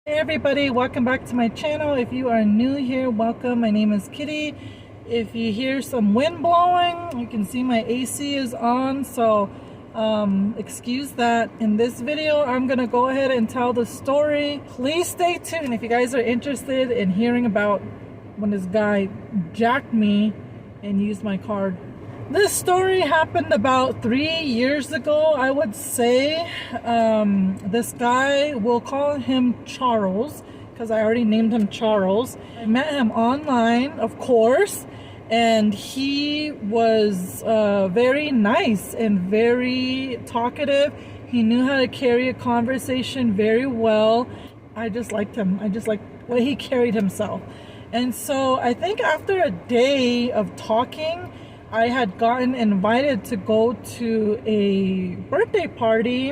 Hey everybody, welcome back to my channel. If you are new here, welcome. My name is Kitty. If you hear some wind blowing, you can see my AC is on, so excuse that. In this video, I'm gonna go ahead and tell the story. Please stay tuned if you guys are interested in hearing about when this guy jacked me and used my card. This story happened about 3 years ago, I would say. This guy, we'll call him Charles, because I already named him Charles. I met him online, of course, and he was very nice and very talkative. He knew how to carry a conversation very well. I just liked him. I just liked the way he carried himself. And so I think after a day of talking, I had gotten invited to go to a birthday party,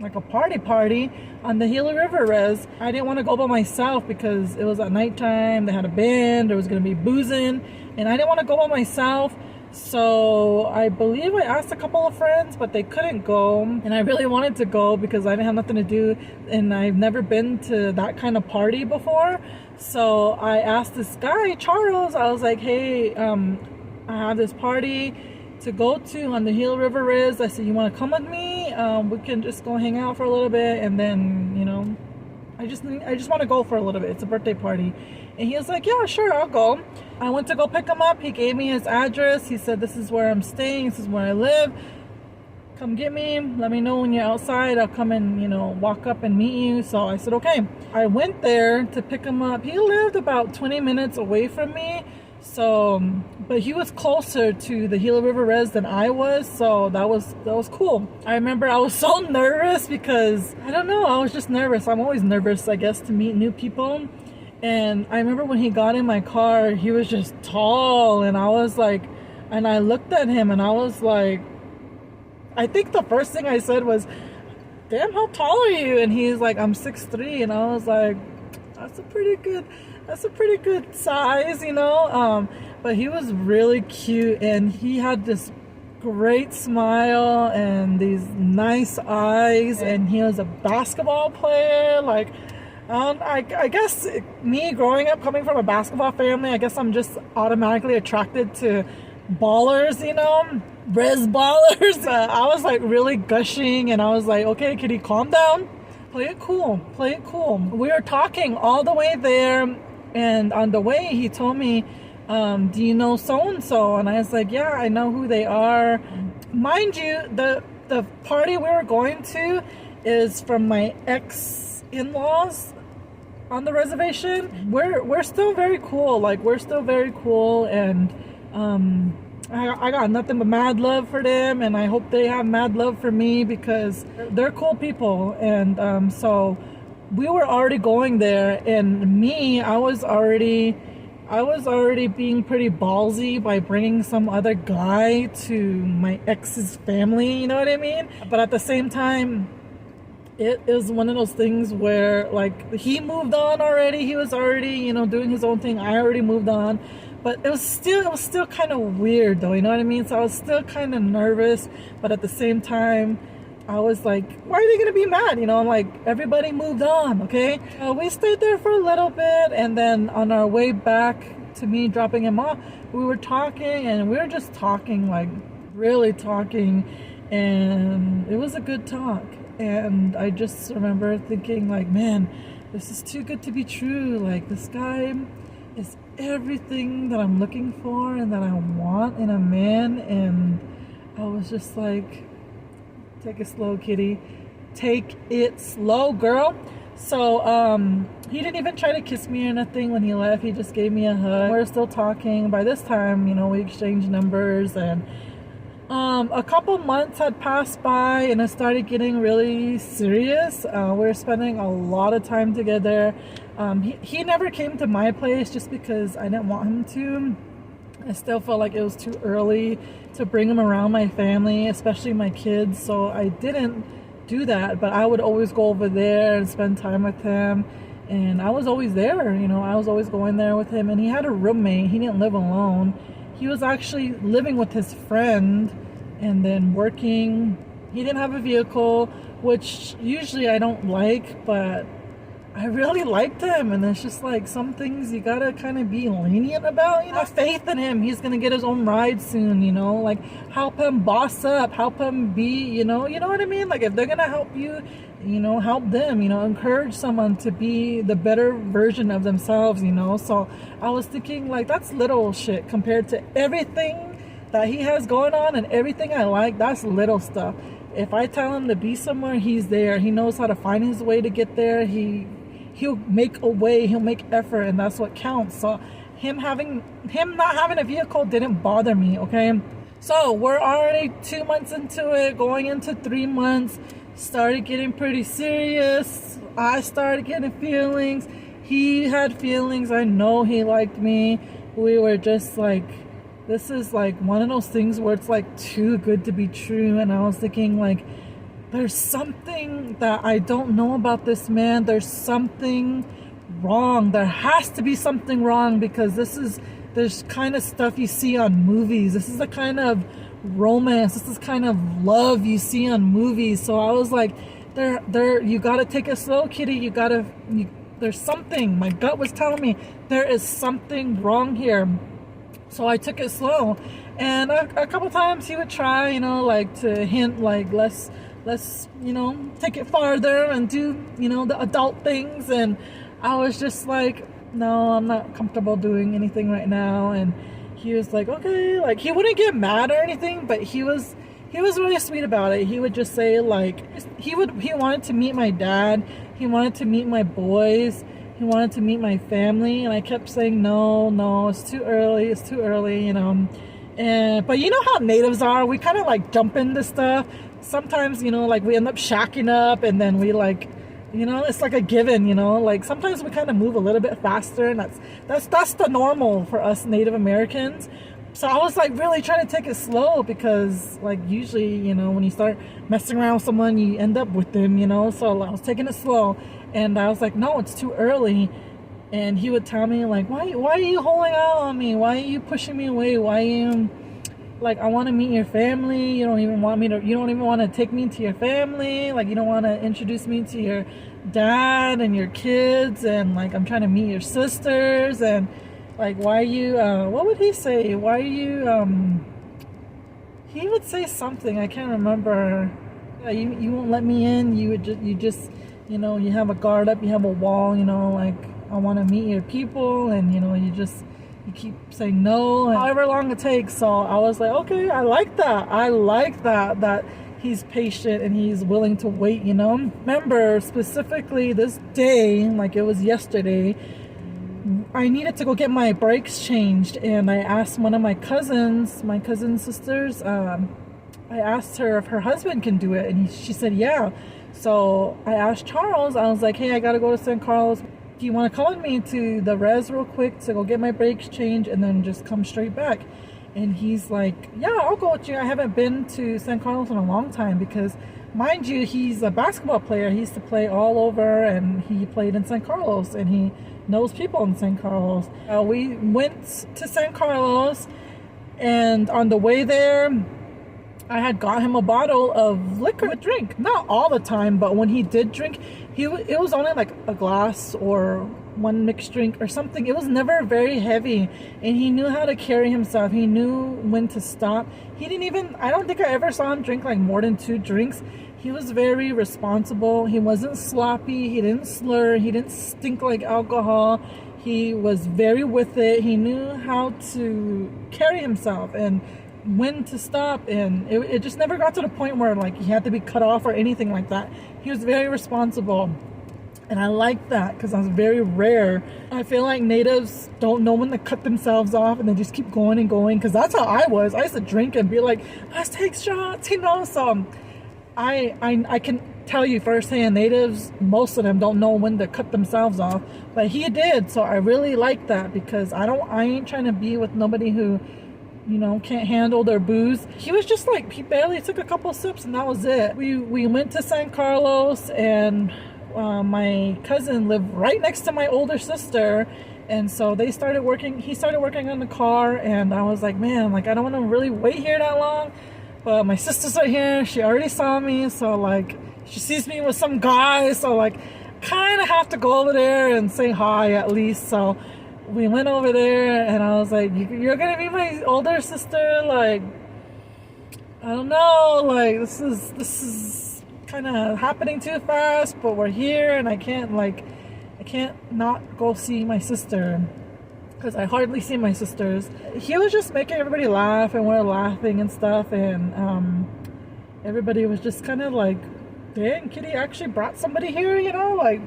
like a party on the Gila River Res. I didn't want to go by myself because it was at nighttime, they had a band, there was going to be boozing, and I didn't want to go by myself. So I believe I asked a couple of friends, but they couldn't go, and I really wanted to go because I didn't have nothing to do, and I've never been to that kind of party before. So I asked this guy, Charles, I was like, hey, I have this party to go to on the Gila River Res. I said, you want to come with me? We can just go hang out for a little bit, and then, you know, I just want to go for a little bit. It's a birthday party. And he was like, yeah, sure, I'll go. I went to go pick him up. He gave me his address. He said, this is where I'm staying. This is where I live. Come get me. Let me know when you're outside. I'll come and, you know, walk up and meet you. So I said, okay. I went there to pick him up. He lived about 20 minutes away from me. So, but he was closer to the Gila River Res than I was, so that was cool. I remember I was so nervous because, I don't know, I was just nervous. I'm always nervous, I guess, to meet new people. And I remember when he got in my car, he was just tall, and I was like, and I looked at him and I was like, I think the first thing I said was, damn, how tall are you? And he's like, I'm 6'3", and I was like, that's a pretty good size, you know. But he was really cute, and he had this great smile and these nice eyes, and he was a basketball player. Like, I guess me growing up coming from a basketball family, I guess I'm just automatically attracted to ballers, you know, res ballers. I was like really gushing, and I was like, okay, Kitty, calm down. Play it cool. Play it cool. We were talking all the way there, and on the way he told me, do you know so-and-so? And I was like, yeah, I know who they are. Mind you, the party we were going to is from my ex-in-laws on the reservation. We're still very cool. Like, we're still very cool, and I got nothing but mad love for them, and I hope they have mad love for me because they're cool people. And so we were already going there, and me, I was already being pretty ballsy by bringing some other guy to my ex's family, you know what I mean? But at the same time, it is one of those things where, like, he moved on already. He was already, you know, doing his own thing. I already moved on. But it was still kind of weird, though, you know what I mean? So I was still kind of nervous, but at the same time, I was like, why are they gonna be mad? You know, I'm like, everybody moved on, okay? We stayed there for a little bit, and then on our way back to me dropping him off, we were talking, and we were just talking, like, really talking, and it was a good talk. And I just remember thinking, like, man, this is too good to be true. Like, this guy is everything that I'm looking for and that I want in a man. And I was just like, take it slow, Kitty. Take it slow, girl. So he didn't even try to kiss me or nothing when he left. He just gave me a hug. We're still talking. By this time, you know, we exchanged numbers, and a couple months had passed by, and it started getting really serious. We were spending a lot of time together. He never came to my place just because I didn't want him to. I still felt like it was too early to bring him around my family, especially my kids, so I didn't do that. But I would always go over there and spend time with him, and I was always there, you know. I was always going there with him, and he had a roommate. He didn't live alone. He was actually living with his friend and then working. He didn't have a vehicle, which usually I don't like, but I really liked him, and it's just like some things you gotta kind of be lenient about, you know. Have faith in him. He's gonna get his own ride soon, you know. Like, help him boss up, help him be, you know what I mean. Like, if they're gonna help you, you know, help them, you know, encourage someone to be the better version of themselves, you know. So I was thinking, like, that's little shit compared to everything that he has going on and everything I like. That's little stuff. If I tell him to be somewhere, he's there. He knows how to find his way to get there. He'll make a way, he'll make effort, and that's what counts. So him not having a vehicle didn't bother me, okay? So we're already 2 months into it, going into 3 months. Started getting pretty serious. I started getting feelings. He had feelings. I know he liked me. We were just like, this is like one of those things where it's like too good to be true. And I was thinking, like, there's something that I don't know about this man. There's something wrong. There has to be something wrong, because there's kind of stuff you see on movies. This is the kind of romance, this is kind of love you see on movies. So I was like, you gotta take it slow, Kitty. There's something. My gut was telling me there is something wrong here. So I took it slow, and a couple times he would try, you know, like to hint, like, let's, you know, take it farther and do, you know, the adult things. And I was just like, no, I'm not comfortable doing anything right now. And he was like, okay, like, he wouldn't get mad or anything, but he was really sweet about it. He would just say, like, he wanted to meet my dad, he wanted to meet my boys, he wanted to meet my family, and I kept saying, no, it's too early, you know. But you know how natives are, we kind of like jump into stuff. Sometimes, you know, like, we end up shacking up, and then we, like, you know, it's like a given, you know. Like, sometimes we kind of move a little bit faster, and that's the normal for us Native Americans. So I was like really trying to take it slow, because like usually, you know, when you start messing around with someone, you end up with them, you know. So I was taking it slow, and I was like, no, it's too early. And he would tell me, like, why are you holding out on me? Why are you pushing me away? Why are you, like, I want to meet your family. You don't even want to take me to your family. Like, you don't want to introduce me to your dad and your kids. And like, I'm trying to meet your sisters. And like, why are you, what would he say? Why are you, he would say something, I can't remember. Yeah, you won't let me in. You just, you know, you have a guard up, you have a wall, you know, like, I want to meet your people. And, you know, you keep saying no, however long it takes. So I was like, okay, I like that he's patient and he's willing to wait, you know. Remember specifically this day, like it was yesterday, I needed to go get my brakes changed, and I asked one of my cousin's sisters, I asked her if her husband can do it, and she said yeah. So I asked Charles, I was like, hey, I gotta go to San Carlos. Do you want to call me to the res real quick to go get my brakes changed and then just come straight back? And he's like, yeah, I'll go with you. I haven't been to San Carlos in a long time, because mind you, he's a basketball player. He used to play all over, and he played in San Carlos, and he knows people in San Carlos. We went to San Carlos, and on the way there, I had got him a bottle of liquor to drink. Not all the time, but when he did drink, it was only like a glass or one mixed drink or something. It was never very heavy, and he knew how to carry himself. He knew when to stop. I don't think I ever saw him drink like more than 2 drinks. He was very responsible. He wasn't sloppy. He didn't slur. He didn't stink like alcohol. He was very with it. He knew how to carry himself and when to stop, and it just never got to the point where like he had to be cut off or anything like that. He was very responsible, and I like that, because that's very rare. I feel like natives don't know when to cut themselves off, and they just keep going and going, because that's how I was. I used to drink and be like, let's take shots, you know. So I can tell you firsthand, natives, most of them don't know when to cut themselves off, but he did. So I really like that, because I ain't trying to be with nobody who, you know, can't handle their booze. He was just like, he barely took a couple sips, and that was it. We went to San Carlos, and my cousin lived right next to my older sister, and so he started working on the car, and I was like, man, like, I don't want to really wait here that long, but my sister's right here. She already saw me, so like, she sees me with some guy, so like, kind of have to go over there and say hi at least. So we went over there, and I was like, you're gonna be my older sister? Like, I don't know, like this is kind of happening too fast, but we're here, and I can't not go see my sister, because I hardly see my sisters. He was just making everybody laugh, and we're laughing and stuff, and everybody was just kind of like, dang, Kitty actually brought somebody here, you know, like,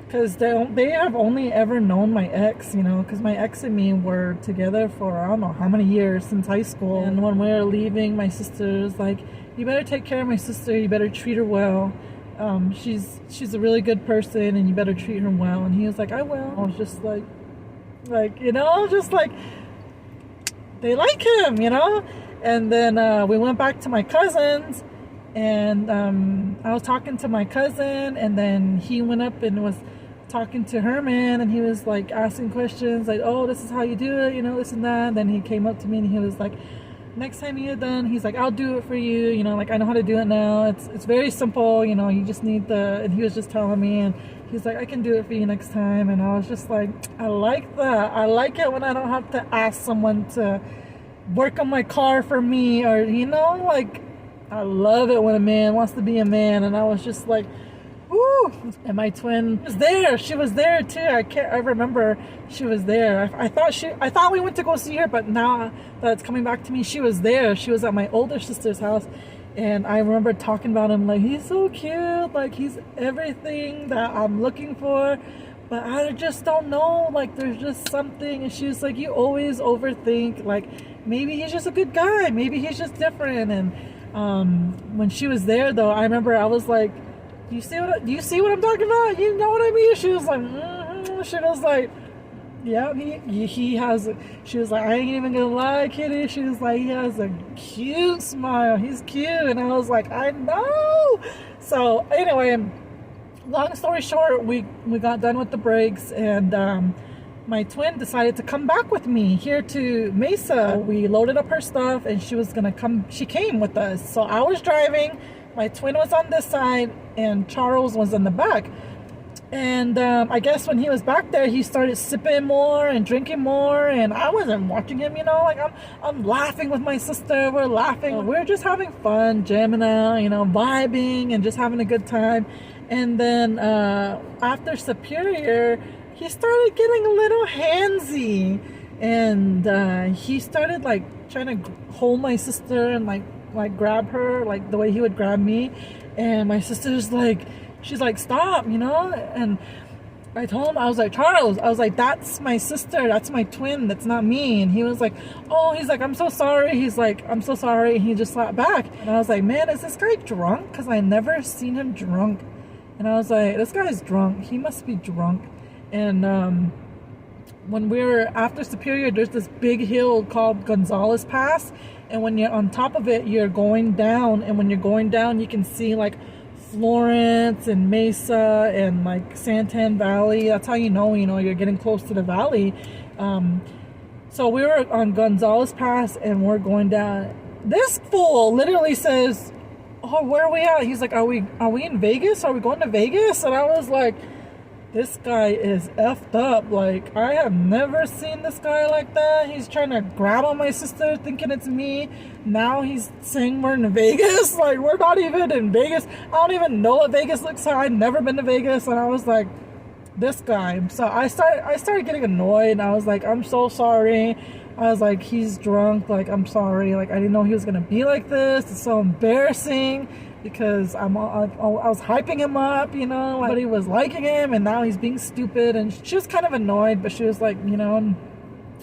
because they have only ever known my ex, you know, because my ex and me were together for I don't know how many years, since high school. And when we were leaving, my sister's like, you better take care of my sister, you better treat her well. She's a really good person, and you better treat her well. And he was like, I will. I was just like, you know, just like, they like him, you know. And then we went back to my cousin's, and I was talking to my cousin, and then he went up and was talking to Herman, and he was like asking questions like, oh, this is how you do it, you know, this and that. And then he came up to me, and he was like, next time you're done, he's like, I'll do it for you, you know, like I know how to do it now. It's very simple, you know, you just need and he was just telling me, and he's like, I can do it for you next time. And I was just like, I like that. I like it when I don't have to ask someone to work on my car for me, or, you know, like, I love it when a man wants to be a man. And I was just like, woo. And my twin was there. She was there too. I remember she was there. I thought we went to go see her, but now that it's coming back to me, she was there. She was at my older sister's house, and I remember talking about him like, he's so cute, like he's everything that I'm looking for, but I just don't know, like there's just something. And she was like, you always overthink, like maybe he's just a good guy, maybe he's just different. And when she was there though, I remember I was like, do you see what I'm talking about? You know what I mean? She was like, she was like, yeah, he has, she was like, I ain't even gonna lie, Kitty. She was like, he has a cute smile. He's cute. And I was like, I know. So anyway, long story short, we got done with the breaks, and my twin decided to come back with me here to Mesa. We loaded up her stuff, and she was gonna come. She came with us. So I was driving. My twin was on this side, and Charles was in the back. And I guess when he was back there, he started sipping more and drinking more, and I wasn't watching him, you know, like I'm laughing with my sister. We're laughing. We're just having fun, jamming out, you know, vibing and just having a good time. And then after Superior, he started getting a little handsy, and he started like trying to hold my sister and like grab her like the way he would grab me. And my sister's like, she's like, stop, you know. And I told him, I was like, Charles, I was like, that's my sister, that's my twin, that's not me. And he was like, oh, he's like, I'm so sorry. He's like, I'm so sorry. And he just slapped back. And I was like, man, is this guy drunk? Because I never seen him drunk. And I was like, this guy's drunk, he must be drunk. And when we were after Superior, there's this big hill called Gonzales Pass, and when you're on top of it, you're going down, and when you're going down, you can see like Florence and Mesa and like Santan Valley. That's how you know you're getting close to the valley. So we were on Gonzales Pass, and we're going down. This fool literally says, oh, where are we at? He's like, are we in Vegas? Are we going to Vegas? And I was like, this guy is effed up. Like, I have never seen this guy like that. He's trying to grab on my sister thinking it's me. Now he's saying we're in Vegas. Like, we're not even in Vegas. I don't even know what Vegas looks like. I've never been to Vegas. And I was like, this guy. So I started getting annoyed. And I was like, I'm so sorry. I was like, he's drunk. Like, I'm sorry. Like, I didn't know he was going to be like this. It's so embarrassing. Because I was hyping him up, you know, but he was liking him, and now he's being stupid. And she was kind of annoyed, but she was like, you know,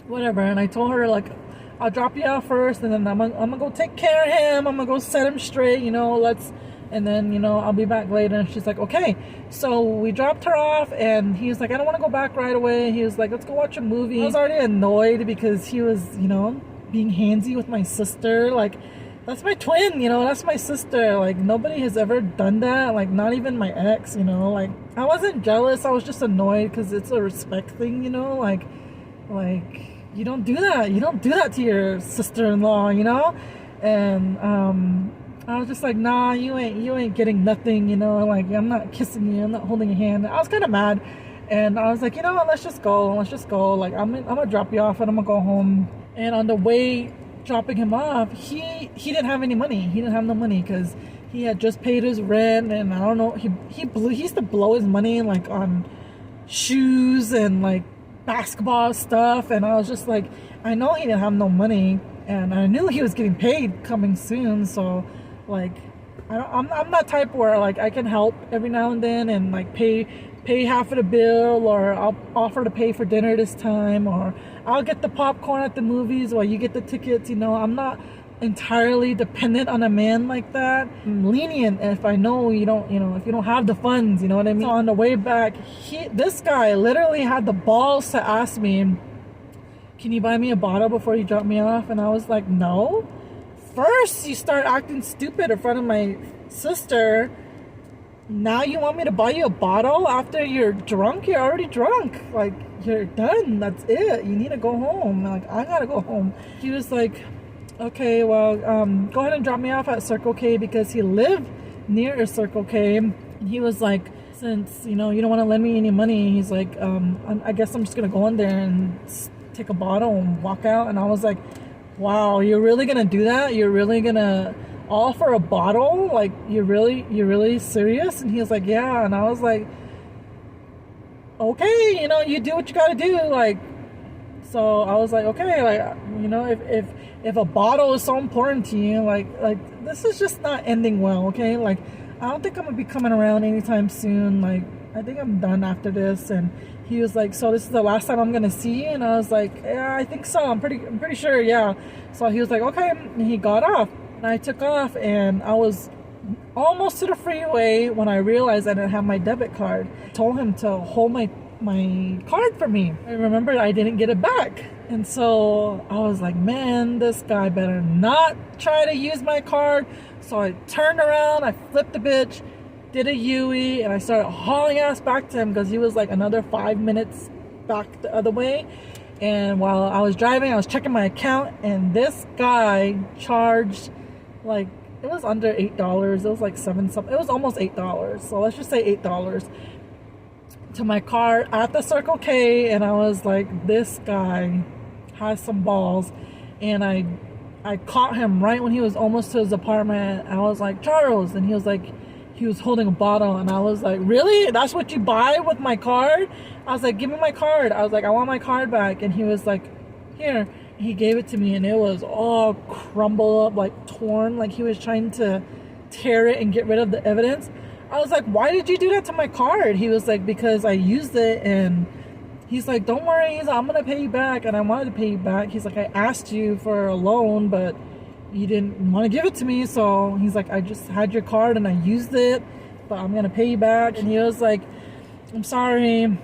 whatever. And I told her, like, I'll drop you out first, and then I'm gonna go take care of him. I'm gonna go set him straight, you know, and then, you know, I'll be back later. And she's like, okay. So we dropped her off, and he was like, I don't want to go back right away. He was like, let's go watch a movie. I was already annoyed because he was, you know, being handsy with my sister. Like, that's my twin, you know, that's my sister. Like, nobody has ever done that. Like, not even my ex, you know. Like, I wasn't jealous. I was just annoyed because it's a respect thing, you know. Like, you don't do that. You don't do that to your sister-in-law, you know. And I was just like, nah, you ain't getting nothing, you know, like I'm not kissing you, I'm not holding your hand. I was kind of mad, and I was like, you know what, let's just go, like I'm gonna drop you off and I'm gonna go home. And on the way dropping him off, he didn't have any money. He didn't have no money because he had just paid his rent, and I don't know, he used to blow his money like on shoes and like basketball stuff. And I was just like, I know he didn't have no money, and I knew he was getting paid coming soon, so like I'm that type where like I can help every now and then and like pay half of the bill, or I'll offer to pay for dinner this time, or I'll get the popcorn at the movies while you get the tickets. You know, I'm not entirely dependent on a man like that. I'm lenient if I know you don't, you know, if you don't have the funds, you know what I mean? So on the way back, this guy literally had the balls to ask me, can you buy me a bottle before you drop me off? And I was like, no. First you start acting stupid in front of my sister. Now you want me to buy you a bottle after you're drunk? You're already drunk. Like, you're done. That's it. You need to go home. Like, I gotta go home. He was like, okay, well, go ahead and drop me off at Circle K, because he lived near a Circle K. And he was like, since, you know, you don't want to lend me any money, he's like, I guess I'm just gonna go in there and take a bottle and walk out. And I was like, wow, you're really gonna do that? You're really gonna offer a bottle? Like, you're really serious? And he was like, yeah. And I was like, okay, you know, you do what you gotta do. Like, so I was like, okay, like, you know, if a bottle is so important to you, like this is just not ending well, okay? Like, I don't think I'm gonna be coming around anytime soon. Like, I think I'm done after this. And he was like, so this is the last time I'm gonna see you? And I was like, yeah, I think so. I'm pretty sure, yeah. So he was like, okay. And he got off. And I took off, and I was almost to the freeway when I realized I didn't have my debit card. I told him to hold my card for me. I remembered I didn't get it back. And so I was like, man, this guy better not try to use my card. So I turned around, I flipped the bitch, did a U-E, and I started hauling ass back to him because he was like another 5 minutes back the other way. And while I was driving, I was checking my account, and this guy charged, like, it was under $8. It was like $7 something. It was almost $8. So let's just say $8 to my card at the Circle K. And I was like, this guy has some balls. And I caught him right when he was almost to his apartment. I was like, Charles. And he was like, he was holding a bottle. And I was like, really? That's what you buy with my card? I was like, give me my card. I was like, I want my card back. And he was like, here. He gave it to me, and it was all crumbled up, like torn, like he was trying to tear it and get rid of the evidence. I was like, why did you do that to my card? He was like, because I used it. And he's like, don't worry, he's like, I'm gonna pay you back. And I wanted to pay you back. He's like, I asked you for a loan, but you didn't want to give it to me. So he's like, I just had your card and I used it, but I'm gonna pay you back. And he was like, I'm sorry.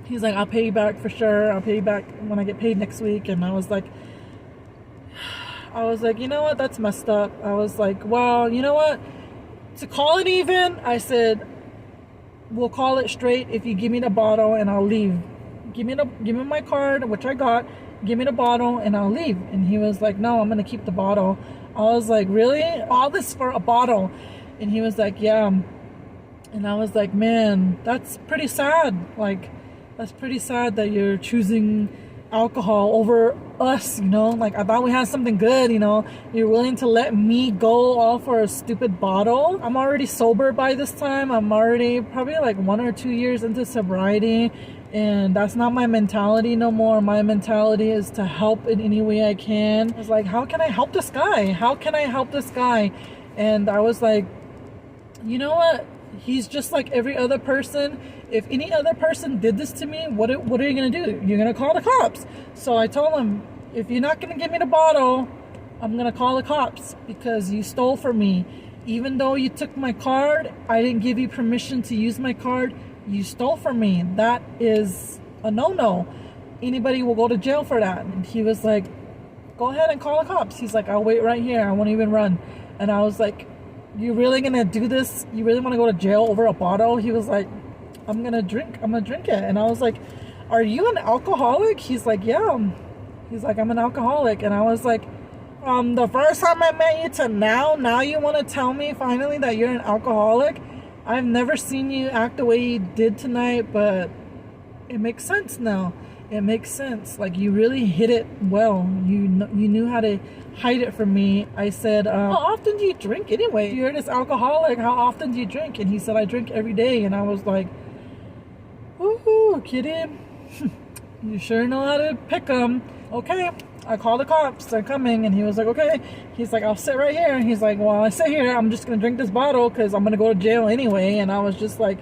He's like, I'll pay you back for sure. I'll pay you back when I get paid next week. And I was like, you know what? That's messed up. I was like, well, you know what? To call it even, I said, we'll call it straight if you give me the bottle and I'll leave. Give me my card, which I got. Give me the bottle and I'll leave. And he was like, no, I'm gonna keep the bottle. I was like, really? All this for a bottle? And he was like, yeah. And I was like, man, that's pretty sad. Like, that's pretty sad that you're choosing alcohol over us, you know? Like, I thought we had something good, you know? You're willing to let me go all for a stupid bottle? I'm already sober by this time. I'm already probably like 1 or 2 years into sobriety, and that's not my mentality no more. My mentality is to help in any way I can. I was like, how can I help this guy? How can I help this guy? And I was like, you know what? He's just like every other person. If any other person did this to me, what are you gonna do? You're gonna call the cops. So I told him, if you're not gonna give me the bottle, I'm gonna call the cops because you stole from me. Even though you took my card, I didn't give you permission to use my card. You stole from me. That is a no-no. Anybody will go to jail for that. And he was like, go ahead and call the cops. He's like, I'll wait right here. I won't even run. And I was like, you really gonna do this? You really want to go to jail over a bottle? He was like, I'm gonna drink it. And I was like, are you an alcoholic? He's like, yeah. He's like, I'm an alcoholic. And I was like, all From the first time I met you to now you want to tell me finally that you're an alcoholic? I've never seen you act the way you did tonight, but it makes sense now. It makes sense. Like, you really hit it well. You knew how to hide it from me. I said, how often do you drink anyway? You're this alcoholic. How often do you drink? And he said, I drink every day. And I was like, woohoo, kitty. You sure know how to pick them. Okay. I called the cops. They're coming. And he was like, okay. He's like, I'll sit right here. And he's like, well, I sit here. I'm just going to drink this bottle because I'm going to go to jail anyway. And I was just like,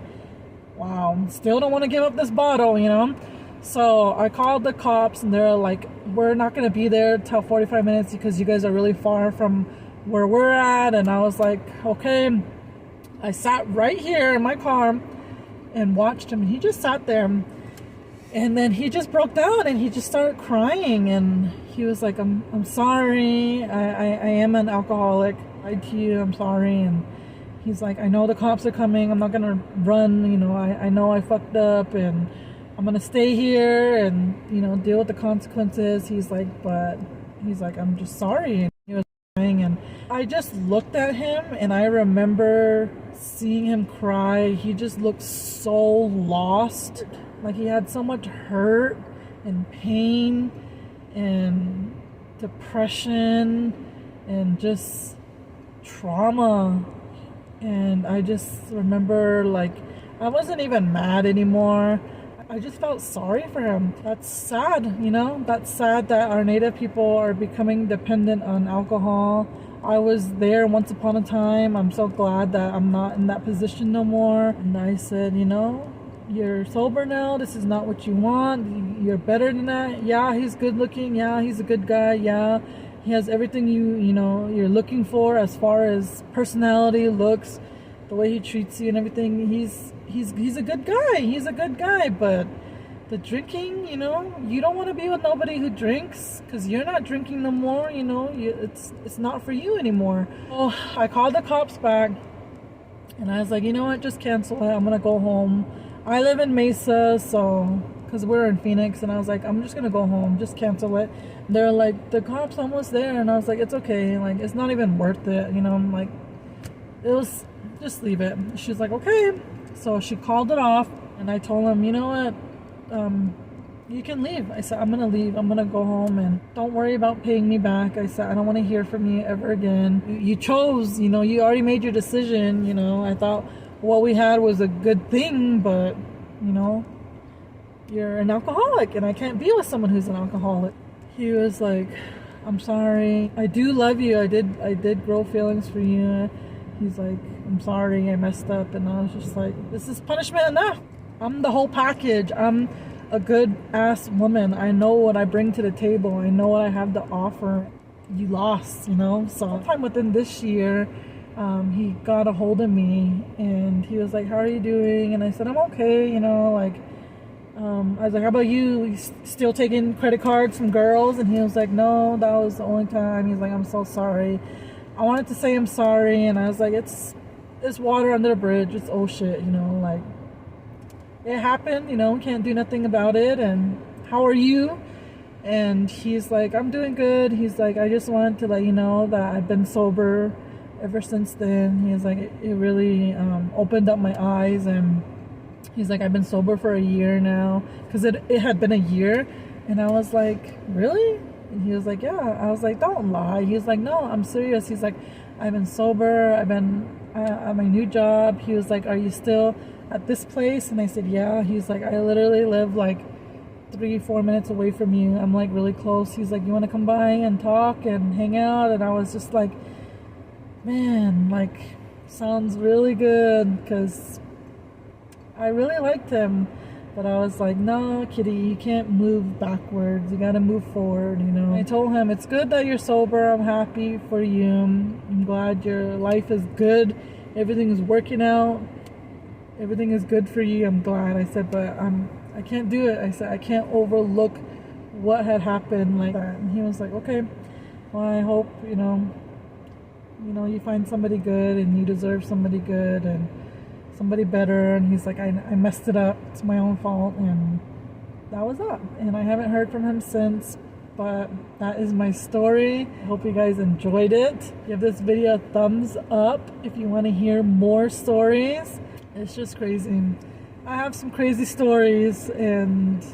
wow, still don't want to give up this bottle, you know? So I called the cops and they're like, we're not going to be there till 45 minutes because you guys are really far from where we're at. And I was like, okay. I sat right here in my car and watched him. And he just sat there. And then he just broke down and he just started crying. And he was like, I'm sorry. I am an alcoholic. I lied to you. I'm sorry. And he's like, I know the cops are coming. I'm not going to run. You know, I know I fucked up and I'm going to stay here and, you know, deal with the consequences. He's like, I'm just sorry. And he was crying. And I just looked at him and I remember seeing him cry. He just looked so lost. Like he had so much hurt and pain and depression and just trauma. And I just remember, like, I wasn't even mad anymore. I just felt sorry for him. That's sad, you know? That's sad that our Native people are becoming dependent on alcohol. I was there once upon a time. I'm so glad that I'm not in that position no more. And I said, you know, you're sober now. This is not what you want. You're better than that. Yeah, he's good looking. Yeah, he's a good guy. Yeah, he has everything you know you're looking for as far as personality, looks, the way he treats you and everything. He's a good guy. He's a good guy, but the drinking, you know, you don't want to be with nobody who drinks because you're not drinking no more. You know, it's not for you anymore. Oh, I called the cops back, and I was like, you know what, just cancel it. I'm gonna go home. I live in Mesa, so because we're in Phoenix, and I was like, I'm just gonna go home. Just cancel it. They're like, the cops almost there, and I was like, it's okay. Like, it's not even worth it. You know, I'm like, it was. Just leave it. She's like, okay. So she called it off, and I told him, you know what, you can leave. I said, I'm gonna leave. I'm gonna go home, and don't worry about paying me back. I said, I don't want to hear from you ever again. You chose, you know, you already made your decision. You know, I thought what we had was a good thing, but you know, you're an alcoholic, and I can't be with someone who's an alcoholic. He was like, I'm sorry. I do love you. I did grow feelings for you. He's like, I'm sorry, I messed up. And I was just like, this is punishment enough. I'm the whole package. I'm a good ass woman. I know what I bring to the table. I know what I have to offer. You lost, you know? So sometime within this year, he got a hold of me and he was like, how are you doing? And I said, I'm okay, you know, like, I was like, how about you? You still taking credit cards from girls? And he was like, no, that was the only time. He's like, I'm so sorry. I wanted to say I'm sorry, and I was like, it's water under the bridge. It's old shit, you know, like, it happened, you know, can't do nothing about it. And how are you? And he's like, I'm doing good. He's like, I just wanted to let you know that I've been sober ever since then. He's like, it really opened up my eyes. And he's like, I've been sober for a year now, because it had been a year. And I was like, really? And he was like, yeah. I was like, don't lie. He was like, no, I'm serious. He's like, I've been sober. I've been at my new job. He was like, are you still at this place? And I said, yeah. He's like, I literally live like 3-4 minutes away from you. I'm like really close. He's like, you want to come by and talk and hang out? And I was just like, man, like, sounds really good, because I really liked him. But I was like, no, Kitty, you can't move backwards. You got to move forward, you know. I told him, it's good that you're sober. I'm happy for you. I'm glad your life is good. Everything is working out. Everything is good for you. I'm glad. I said, but I can't do it. I said, I can't overlook what had happened like that. And he was like, okay, well, I hope, you know, you find somebody good, and you deserve somebody good and somebody better. And he's like, I messed it up. It's my own fault. And that was that. And I haven't heard from him since. But that is my story. I hope you guys enjoyed it. Give this video a thumbs up if you want to hear more stories. It's just crazy. I have some crazy stories, and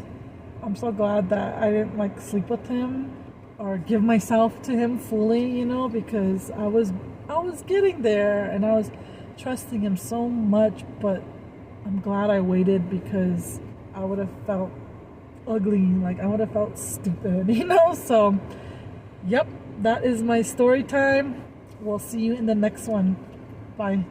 I'm so glad that I didn't like sleep with him or give myself to him fully, you know, because I was getting there and I was trusting him so much. But I'm glad I waited, because I would have felt ugly, like I would have felt stupid, you know. So yep, that is my story time. We'll see you in the next one. Bye.